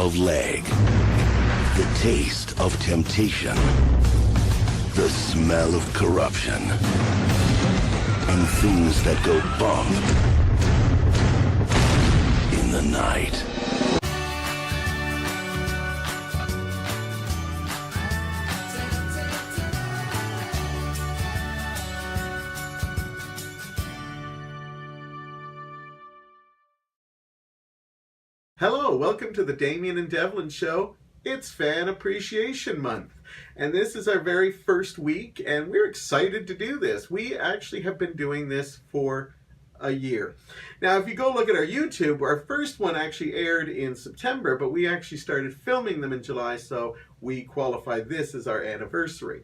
of leg, the taste of temptation, the smell of corruption, and things that go bump in the night. Hello, welcome to the Damian and Devlin show. It's Fan Appreciation Month, and this is our very first week, and we're excited to do this. We actually have been doing this for a year. Now, if you go look at our YouTube, our first one actually aired in September, but we actually started filming them in July, so we qualify this as our anniversary.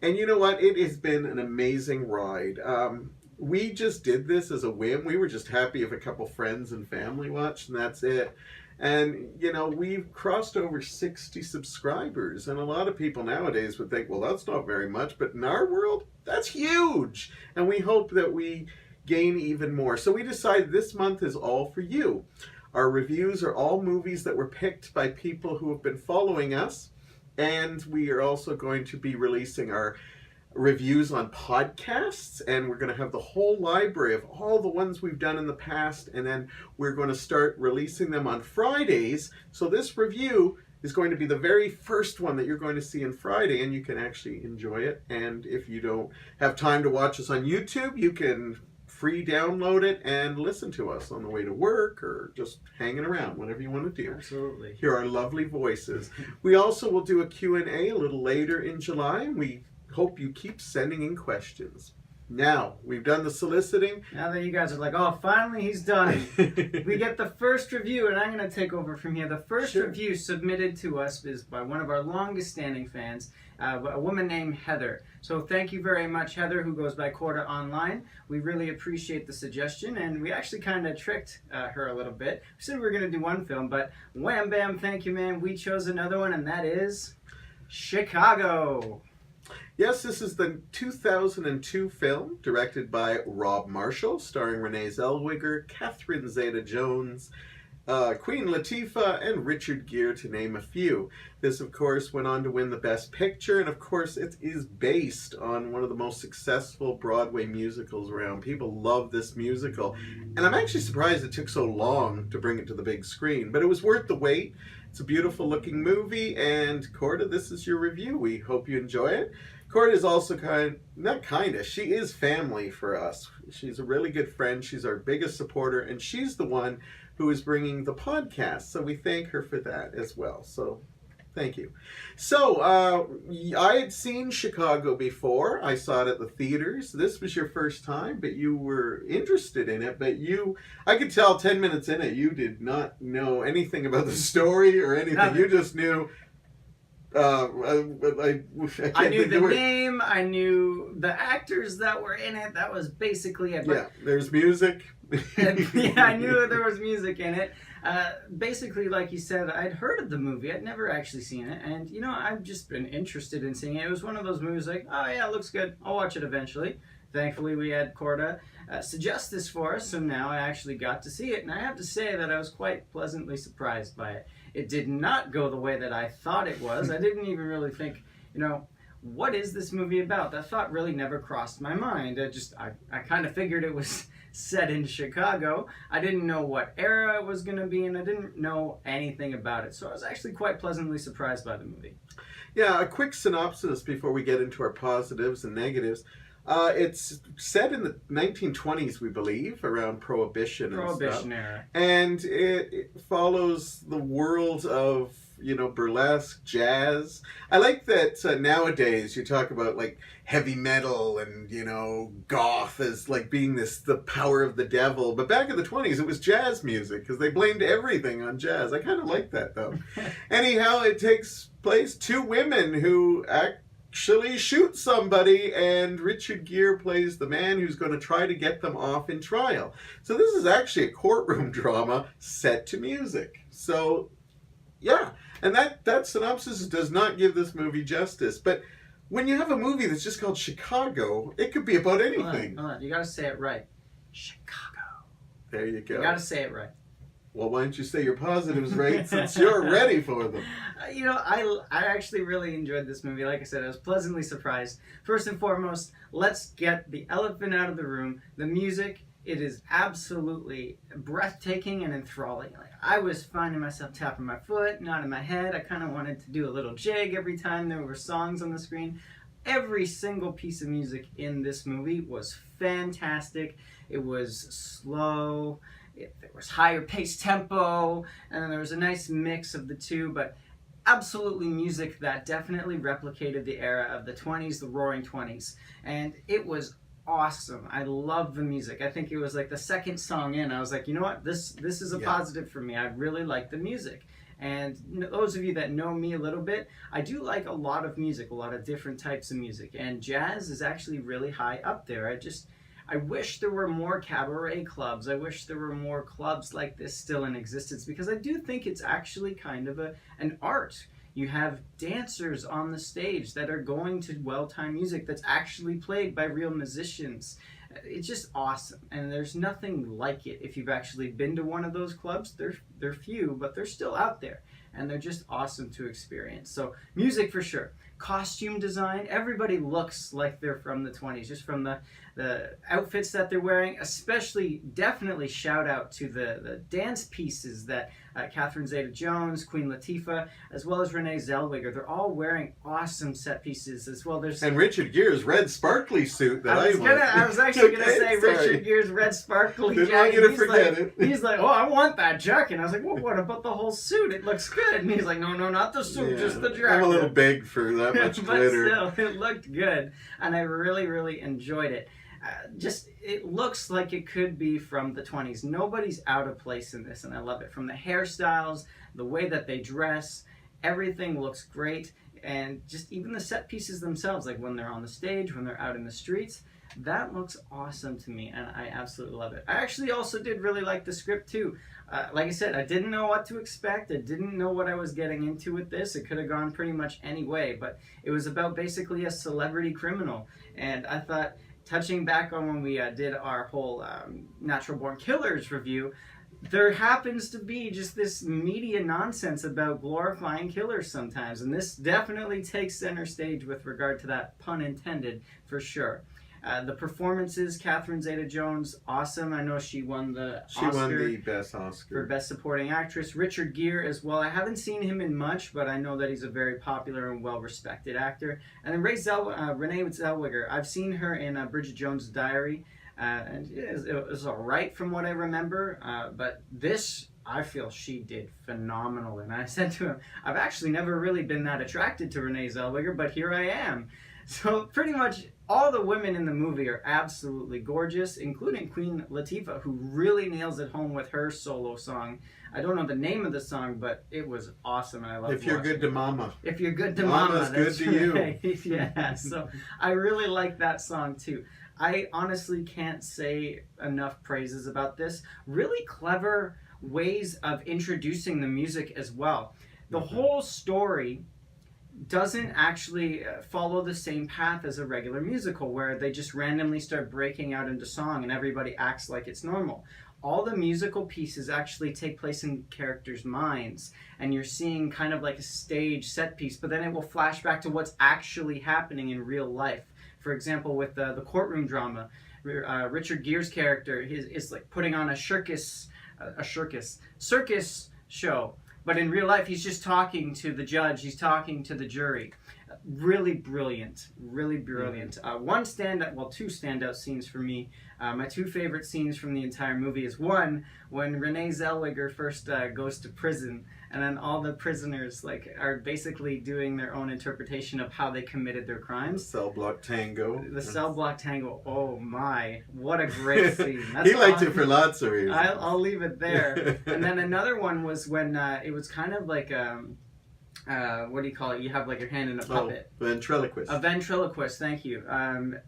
And you know what? It has been an amazing ride. We just did this as a whim. We were just happy if a couple friends and family watched, and that's it. And, you know, we've crossed over 60 subscribers, and a lot of people nowadays would think, well, that's not very much, but in our world, that's huge. And we hope that we gain even more. So we decided this month is all for you. Our reviews are all movies that were picked by people who have been following us, and we are also going to be releasing our reviews on podcasts, and we're going to have the whole library of all the ones we've done in the past, and then we're going to start releasing them on Fridays. So this review is going to be the very first one that you're going to see on Friday, and you can actually enjoy it. And if you don't have time to watch us on YouTube, you can free download it and listen to us on the way to work or just hanging around, whatever you want to do. Absolutely. Hear our lovely voices. We also will do a Q&A a little later in July, and we hope you keep sending in questions. Now, we've done the soliciting. Now that you guys are like, oh, finally he's done. We get the first review, and I'm going to take over from here. The first review submitted to us is by one of our longest standing fans, a woman named Heather. So thank you very much, Heather, who goes by Korta online. We really appreciate the suggestion, and we actually kind of tricked her a little bit. We said we were going to do one film, but wham bam, thank you, man. We chose another one, and that is Chicago. Yes, this is the 2002 film, directed by Rob Marshall, starring Renee Zellweger, Catherine Zeta-Jones, Queen Latifah, and Richard Gere, to name a few. This, of course, went on to win the Best Picture, and of course, it is based on one of the most successful Broadway musicals around. People love this musical, and I'm actually surprised it took so long to bring it to the big screen, but it was worth the wait. It's a beautiful looking movie, and Korta, this is your review. We hope you enjoy it. Korta is also she is family for us. She's a really good friend. She's our biggest supporter, and she's the one who is bringing the podcast. So we thank her for that as well. So thank you. So I had seen Chicago before. I saw it at the theaters. This was your first time, but you were interested in it. But I could tell 10 minutes in it, you did not know anything about the story or anything. Nothing. You just knew... I knew the name, I knew the actors that were in it. That was basically it. Yeah, there's music. Yeah, I knew there was music in it. Basically, like you said, I'd heard of the movie. I'd never actually seen it. And, you know, I've just been interested in seeing it. It was one of those movies like, oh, yeah, it looks good. I'll watch it eventually. Thankfully, we had Korta suggest this for us, so now I actually got to see it. And I have to say that I was quite pleasantly surprised by it. It did not go the way that I thought it was. I didn't even really think, you know, what is this movie about? That thought really never crossed my mind. I kind of figured it was set in Chicago. I didn't know what era it was going to be, and I didn't know anything about it. So I was actually quite pleasantly surprised by the movie. Yeah, a quick synopsis before we get into our positives and negatives. It's set in the 1920s, we believe, around Prohibition era. And it follows the world of, you know, burlesque, jazz. I like that nowadays you talk about, like, heavy metal and, you know, goth as, like, being the power of the devil. But back in the 20s, it was jazz music, because they blamed everything on jazz. I kind of like that, though. Anyhow, it takes place, two women who actually shoot somebody, and Richard Gere plays the man who's going to try to get them off in trial. So this is actually a courtroom drama set to music. So, yeah. And that synopsis does not give this movie justice. But when you have a movie that's just called Chicago, it could be about anything. Hold on. You got to say it right. Chicago. There you go. You got to say it right. Well, why don't you say your positives right since you're ready for them? You know, I actually really enjoyed this movie. Like I said, I was pleasantly surprised. First and foremost, let's get the elephant out of the room. The music, it is absolutely breathtaking and enthralling. Like, I was finding myself tapping my foot, nodding my head. I kind of wanted to do a little jig every time there were songs on the screen. Every single piece of music in this movie was fantastic. It was slow. There was higher paced tempo, and then there was a nice mix of the two, but absolutely music that definitely replicated the era of the 20s, the roaring 20s. And it was awesome. I love the music. I think it was like the second song in, I was like, you know what, this is a positive for me. I really like the music. And those of you that know me a little bit, I do like a lot of music, a lot of different types of music, and jazz is actually really high up there. I wish there were more cabaret clubs. I wish there were more clubs like this still in existence, because I do think it's actually kind of an art. You have dancers on the stage that are going to well-timed music that's actually played by real musicians. It's just awesome, and there's nothing like it. If you've actually been to one of those clubs, they're few, but they're still out there, and they're just awesome to experience. So music for sure. Costume design, everybody looks like they're from the 20s, just from the outfits that they're wearing, especially definitely shout out to the dance pieces that Catherine Zeta-Jones, Queen Latifah, as well as Renee Zellweger, they're all wearing awesome set pieces as well. And Richard Gere's red sparkly suit that I was actually going to say Richard Gere's red sparkly jacket. Didn't want you to forget it. He's like, oh, I want that jacket. And I was like, well, what about the whole suit? It looks good. And he's like, no, not the suit, just the jacket. I'm a little big for that much glitter. But still, it looked good, and I really, really enjoyed it. It looks like it could be from the 20s. Nobody's out of place in this, and I love it. From the hairstyles, the way that they dress, everything looks great, and just even the set pieces themselves, like when they're on the stage, when they're out in the streets, that looks awesome to me, and I absolutely love it. I actually also did really like the script too. Like I said, I didn't know what to expect. I didn't know what I was getting into with this. It could have gone pretty much any way, but it was about basically a celebrity criminal, and I thought, touching back on when we did our whole Natural Born Killers review, there happens to be just this media nonsense about glorifying killers sometimes, and this definitely takes center stage with regard to that, pun intended, for sure. The performances, Catherine Zeta-Jones, awesome. I know she won the Oscar. She won the Best Oscar. For Best Supporting Actress. Richard Gere as well. I haven't seen him in much, but I know that he's a very popular and well-respected actor. And then Renee Zellweger. I've seen her in Bridget Jones' Diary, and it was all right from what I remember. But this, I feel she did phenomenal. And I said to him, I've actually never really been that attracted to Renee Zellweger, but here I am. So pretty much all the women in the movie are absolutely gorgeous, including Queen Latifah, who really nails it home with her solo song. I don't know the name of the song, but it was awesome, and I love it. If You're Good to Mama. If You're Good to Mama. Mama's good to right. you. Yeah, so I really like that song too. I honestly can't say enough praises about this. Really clever ways of introducing the music as well. The whole story doesn't actually follow the same path as a regular musical where they just randomly start breaking out into song and everybody acts like it's normal. All the musical pieces actually take place in characters' minds, and you're seeing kind of like a stage set piece, but then it will flash back to what's actually happening in real life. For example, with the courtroom drama, Richard Gere's character is like putting on a circus show. But in real life, he's just talking to the judge. He's talking to the jury. Really brilliant. Really brilliant. Two standout scenes for me. My two favorite scenes from the entire movie is one, when Renee Zellweger first goes to prison, and then all the prisoners are basically doing their own interpretation of how they committed their crimes. Cell block tango. The cell block tango. Oh my, what a great scene. He liked it for lots of reasons. I'll leave it there. And then another one was when it was kind of like what do you call it? You have like your hand in a puppet. Ventriloquist. A ventriloquist, thank you.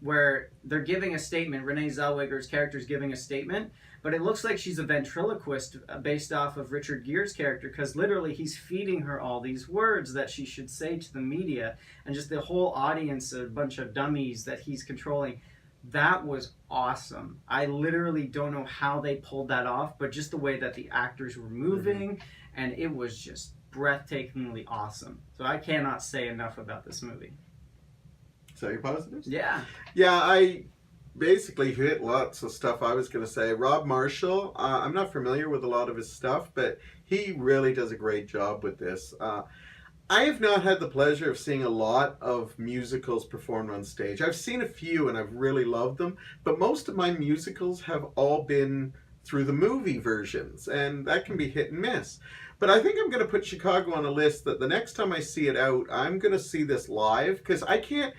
Where they're giving a statement. Renee Zellweger's character is giving a statement, but it looks like she's a ventriloquist based off of Richard Gere's character, because literally he's feeding her all these words that she should say to the media, and just the whole audience, a bunch of dummies that he's controlling. That was awesome. I literally don't know how they pulled that off, but just the way that the actors were moving, and it was just breathtakingly awesome. So I cannot say enough about this movie. So your positives? Yeah. Yeah, I basically hit lots of stuff I was going to say. Rob Marshall, I'm not familiar with a lot of his stuff, but he really does a great job with this. I have not had the pleasure of seeing a lot of musicals performed on stage. I've seen a few and I've really loved them, but most of my musicals have all been through the movie versions, and that can be hit and miss. But I think I'm going to put Chicago on a list that the next time I see it out, I'm going to see this live, because I can't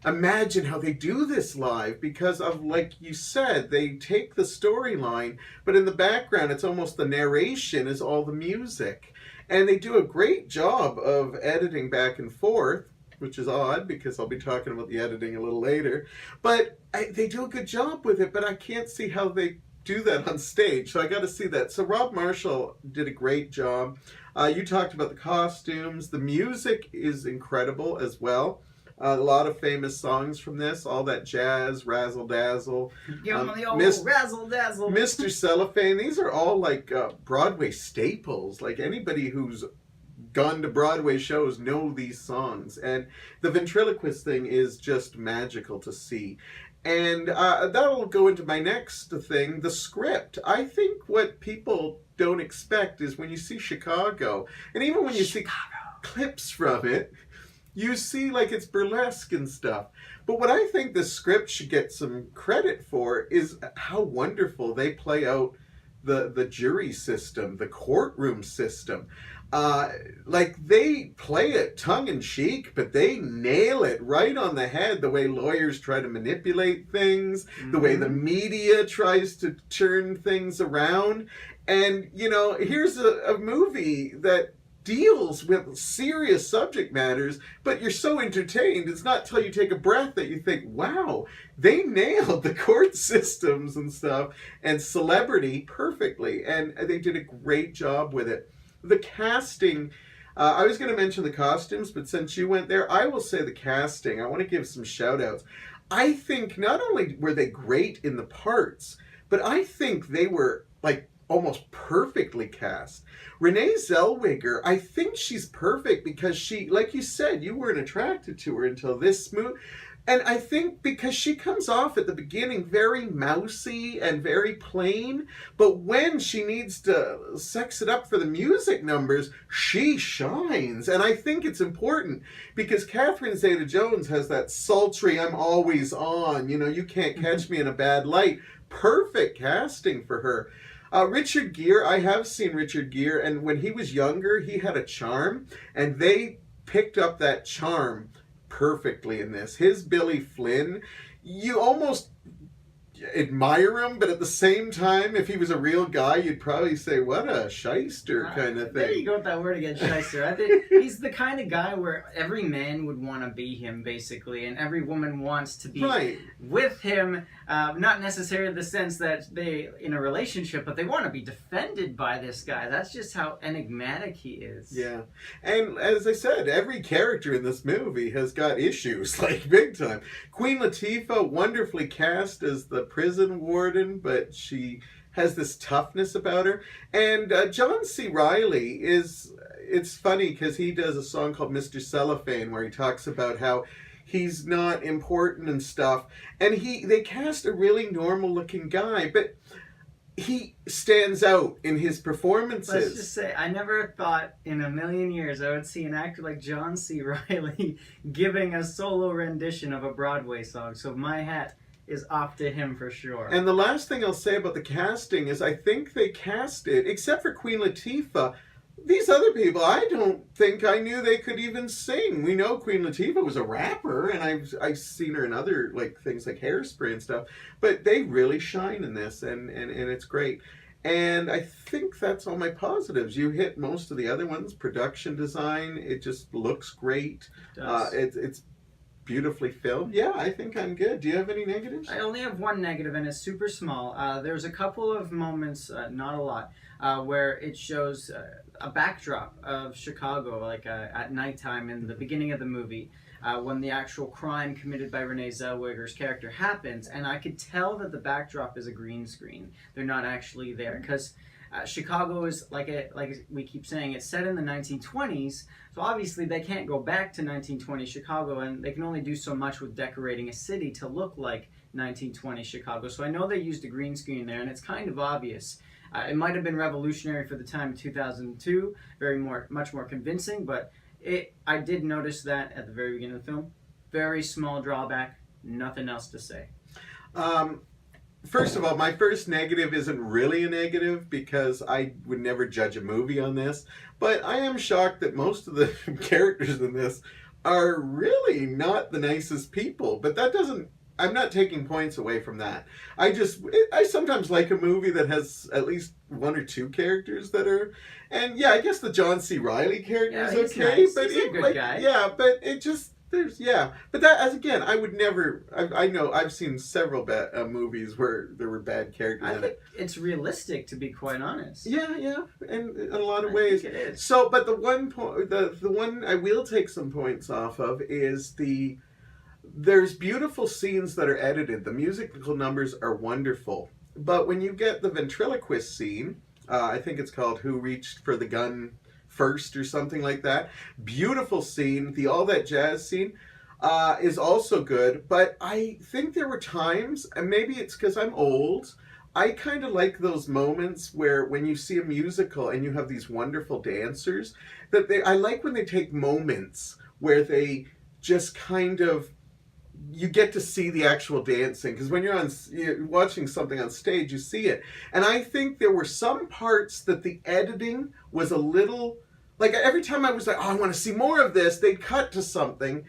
imagine how they do this live, because of, like you said, they take the storyline, but in the background it's almost the narration is all the music, and they do a great job of editing back and forth, which is odd because I'll be talking about the editing a little later, but they do a good job with it, but I can't see how they do that on stage, so I got to see that. So Rob Marshall did a great job. You talked about the costumes. The music is incredible as well. A lot of famous songs from this, all that jazz, razzle dazzle, Give him the old razzle dazzle. Mr. Cellophane. These are all like Broadway staples. Like anybody who's gone to Broadway shows know these songs. And the ventriloquist thing is just magical to see. And that'll go into my next thing, the script. I think what people don't expect is when you see Chicago, and even when you see clips from it, you see like it's burlesque and stuff. But what I think the script should get some credit for is how wonderful they play out the jury system, the courtroom system. Like they play it tongue-in-cheek, but they nail it right on the head, the way lawyers try to manipulate things, the way the media tries to turn things around. And, you know, here's a movie that deals with serious subject matters, but you're so entertained, it's not till you take a breath that you think, wow, they nailed the court systems and stuff and celebrity perfectly, and they did a great job with it. The casting, I was going to mention the costumes, but since you went there, I will say the casting. I want to give some shout outs. I think not only were they great in the parts, but I think they were like almost perfectly cast. Renee Zellweger, I think she's perfect because she, like you said, you weren't attracted to her until this movie. And I think because she comes off at the beginning very mousy and very plain, but when she needs to sex it up for the music numbers, she shines. And I think it's important because Catherine Zeta-Jones has that sultry, I'm always on, you know, you can't catch me in a bad light. Perfect casting for her. Richard Gere, I have seen Richard Gere, and when he was younger, he had a charm, and they picked up that charm perfectly in this. His Billy Flynn, you almost admire him, but at the same time, if he was a real guy, you'd probably say, what a shyster kind of thing. There you go with that word again, shyster. I think he's the kind of guy where every man would want to be him, basically, and every woman wants to be with him, not necessarily the sense that they in a relationship, but they want to be defended by this guy. That's just how enigmatic he is. Yeah. And as I said, every character in this movie has got issues, like big time. Queen Latifah, wonderfully cast as the prison warden, but she has this toughness about her. And John C. Reilly it's funny because he does a song called Mr. Cellophane where he talks about how he's not important and stuff. And they cast a really normal looking guy, but he stands out in his performances. Let's just say, I never thought in a million years I would see an actor like John C. Reilly giving a solo rendition of a Broadway song. So my hat is off to him for sure. And the last thing I'll say about the casting is I think they casted, except for Queen Latifah, these other people, I don't think I knew they could even sing. We know Queen Latifah was a rapper, and I've seen her in other like things like Hairspray and stuff, but they really shine in this, and it's great. And I think that's all my positives. You hit most of the other ones. Production design, it just looks great. It's beautifully filmed. Yeah, I think I'm good. Do you have any negatives? I only have one negative, and it's super small. There's a couple of moments, not a lot, where it shows a backdrop of Chicago, like at nighttime in the beginning of the movie. when the actual crime committed by Renee Zellweger's character happens, and I could tell that the backdrop is a green screen. They're not actually there, because Chicago is, like we keep saying, it's set in the 1920s, so obviously they can't go back to 1920 Chicago, and they can only do so much with decorating a city to look like 1920 Chicago. So I know they used a green screen there, and it's kind of obvious. It might have been revolutionary for the time of 2002, much more convincing, but I did notice that at the very beginning of the film. Very small drawback, nothing else to say. First of all, my first negative isn't really a negative because I would never judge a movie on this, but I am shocked that most of the characters in this are really not the nicest people. But that doesn't, I'm not taking points away from that. I sometimes like a movie that has at least one or two characters that are, and yeah, I guess the John C. Reilly character is okay, nice. but he's a good guy. Yeah, but it just, but that, as again, I would never. I know I've seen several movies where there were bad characters I in think it. It's realistic, to be quite honest. Yeah, and in a lot of ways. Think it is. So, but the one point, the one I will take some points off of is there's beautiful scenes that are edited. The musical numbers are wonderful, but when you get the ventriloquist scene, I think it's called "Who Reached for the Gun First" or something like that. Beautiful scene. The All That Jazz scene is also good, but I think there were times, and maybe it's because I'm old, I kind of like those moments where when you see a musical and you have these wonderful dancers, I like when they take moments where they just kind of, you get to see the actual dancing, because when you're watching something on stage, you see it. And I think there were some parts that the editing was a little, like every time I was like, oh, I want to see more of this, they'd cut to something,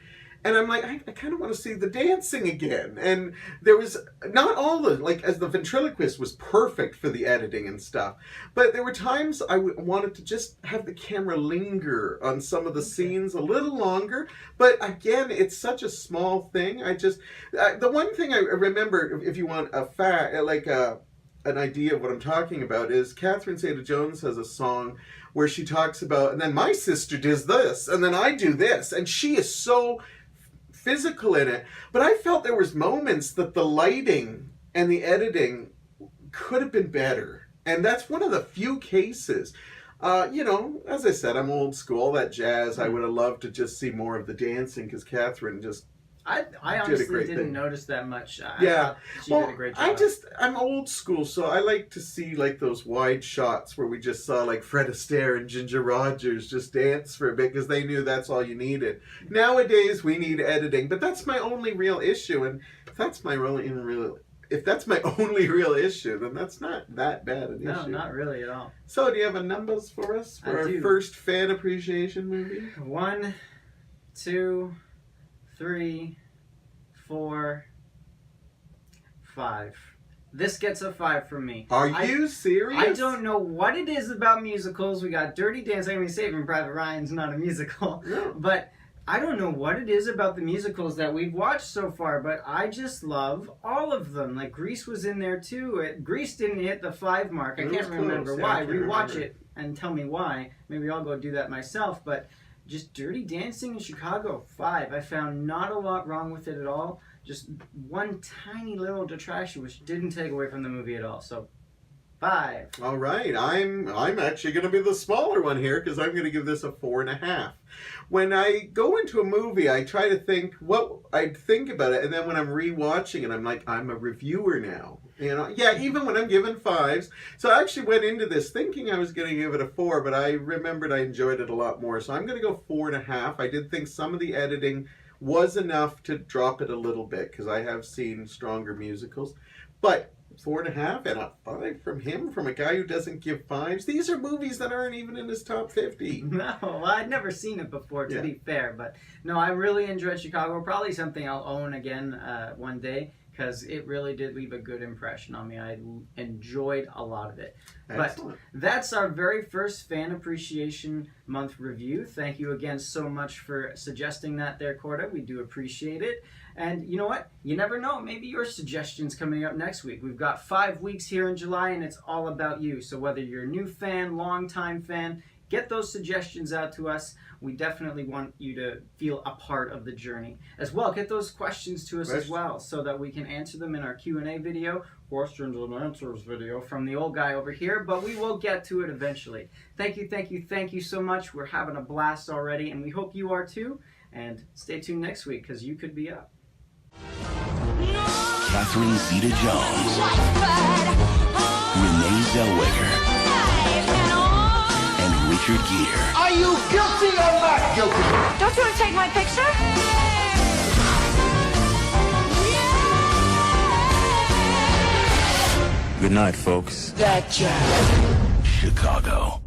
and I'm like, I kind of want to see the dancing again. And there was not all the, like, as the ventriloquist was perfect for the editing and stuff, but there were times I wanted to just have the camera linger on some of the scenes a little longer. But again, it's such a small thing. The one thing I remember, if you want a fact, an idea of what I'm talking about, is Catherine Zeta-Jones has a song where she talks about, and then my sister does this, and then I do this, and she is so physical in it. But I felt there was moments that the lighting and the editing could have been better, and that's one of the few cases. As I said, I'm old school. That jazz, I would have loved to just see more of the dancing, because Catherine just I honestly didn't notice that much. Yeah, she did a great job. I'm old school, so I like to see like those wide shots where we just saw like Fred Astaire and Ginger Rogers just dance for a bit, because they knew that's all you needed. Nowadays we need editing, but that's my only real issue, and if that's my only real issue, then that's not that bad an issue. No, not really at all. So, do you have a numbers for us for our first fan appreciation movie? 1, 2, 3, 4, 5. This gets a 5 from me. Are you serious? I don't know what it is about musicals. We got Dirty Dancing. I mean, Saving Private Ryan's not a musical. No. But I don't know what it is about the musicals that we've watched so far, but I just love all of them. Like, Grease was in there too. Grease didn't hit the 5 mark. I can't remember why. Rewatch it and tell me why. Maybe I'll go do that myself. But just Dirty Dancing in Chicago, 5. I found not a lot wrong with it at all. Just one tiny little detraction, which didn't take away from the movie at all. So, 5. All right, I'm actually going to be the smaller one here, because I'm going to give this a 4.5. When I go into a movie, I try to think what I'd think about it, and then when I'm rewatching it, I'm like, I'm a reviewer now. Yeah, even when I'm giving 5s. So I actually went into this thinking I was going to give it a 4, but I remembered I enjoyed it a lot more. So I'm going to go 4.5. I did think some of the editing was enough to drop it a little bit, because I have seen stronger musicals. But 4.5 and a 5 from him, from a guy who doesn't give 5s. These are movies that aren't even in his top 50. No, well, I'd never seen it before, to be fair. But no, I really enjoyed Chicago. Probably something I'll own again one day, because it really did leave a good impression on me. I enjoyed a lot of it. Excellent. But that's our very first Fan Appreciation Month review. Thank you again so much for suggesting that there, Korta. We do appreciate it. And you know what? You never know. Maybe your suggestion's coming up next week. We've got 5 weeks here in July, and it's all about you. So whether you're a new fan, long-time fan, get those suggestions out to us. We definitely want you to feel a part of the journey as well. Get those questions to us as well, so that we can answer them in our Q&A video, questions and answers video from the old guy over here, but we will get to it eventually. Thank you so much. We're having a blast already, and we hope you are too. And stay tuned next week, because you could be up. Catherine Zeta-Jones, Renee Zellweger, and Richard Gere. Are you guilty or not guilty? Don't you want to take my picture? Good night, folks. That child. Chicago.